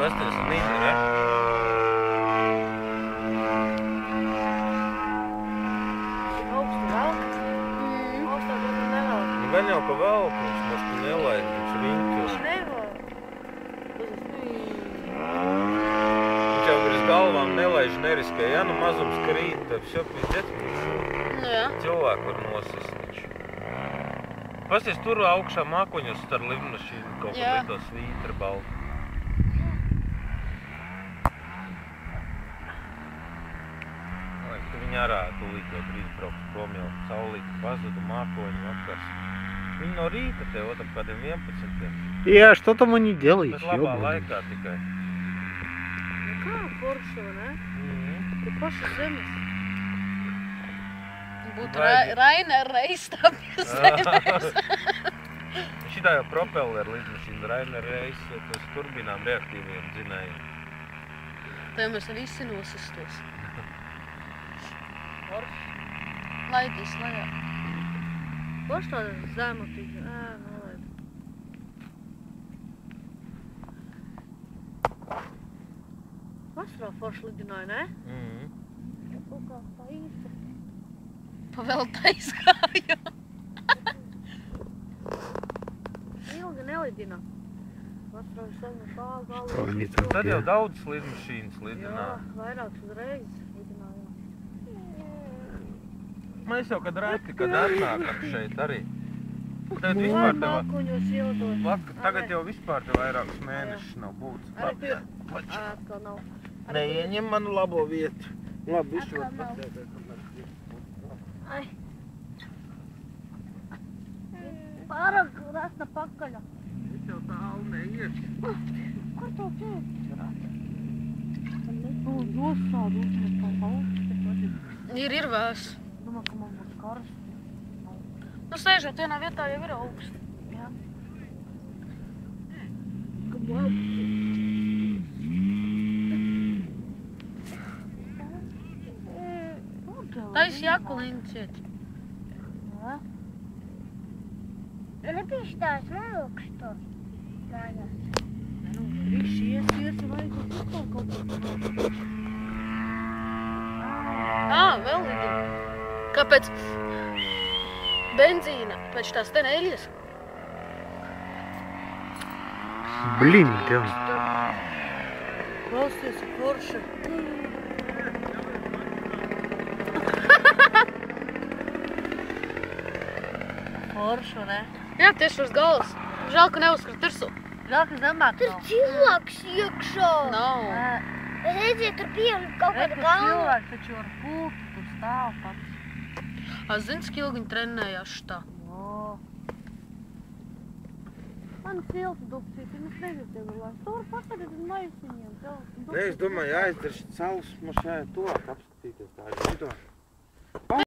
Pasties, mīļi, ne? Augstu velk? Augstā dodu nevelk. Nu, gan jau, ka velk, viņš mošku nelaid, viņš riņķos. Viņš nevelk. Viņš jau virs galvām nelaiž neriskē. Ja nu mazums krīt, tad все pīdēt. Nu jā. Cilvēku var nosist. Pasties, tur augšā mākoņos starp lidmašīnu kaut kā lido svītra balta. Viņi arā tūlīt jau drīz brauks prom jau saulīti pazuda mākoņu vakars. Viņi no rīta te otram kādiem 11. Я что там они делают? Bet labā laikā tikai. Nu kā forša, ne? Pie pašas zemes. Būtu Rainer Reis tā pie zemes. Šitā jau propelleru lidmašīna Rainer Reis, tas turbīnām reaktīviem dzinējiem. Tā mēs visi nosistos. Forša. Laidīs lejā. Forša tāda zemotīga. Nolaid. Vasarā forša lidināja, ne? Kaut kā tā īsta. Pavēlta izgāja. Ilgi nelidina. Vasarā viņš saka, tā galu. Tad jau daudz lidmašīnas lidinā. Jā, vairākas uzreiz lidinājām. Mēs jau kad atnākam šeit arī. Tagad vispār tev... Mākoņos ielidot. Tagad jau vispār tev vairākus mēnešus nav būtis. Arī tur atkal nav. Neieņem manu labo vietu. Labi, visu var patētēt. Ai. Pārāk rasna pakaļa. Viņš jau tālu neiet. Kur to ķēt? Nosādu uzmet tā augstu. Ir vēs. Domā, ka man būs karsts. Nu, sēžot vienā vietā jau ir augsts. Jā. Ka labi. Tais jakulīni ciet. Jā. Nebija tās nelūkstu mājās. Nu, viši ies un aizot kaut ko. Vēl lidina. Kāpēc benzīna pēc tās te neļas? Блин, да. Klausties, forša. Forša, ne? Jā, tieši uz galvas. Žēl, ka neuzskrat virsū. Žēl, ka zemāk Tur cilvēks iekšā. Nav. Redziet, tur pieejam kaut kāda galva. Cilvēks taču var pulti, tur stāv pats. Zini, cik ilgi viņi trenējās šitā? Man silta dupcīt, es nezinu tev vēl. Tur pasagad uz maisiņiem. Ne, es domāju, jāizdara šit salas mašē tuvāk apskatīties tā.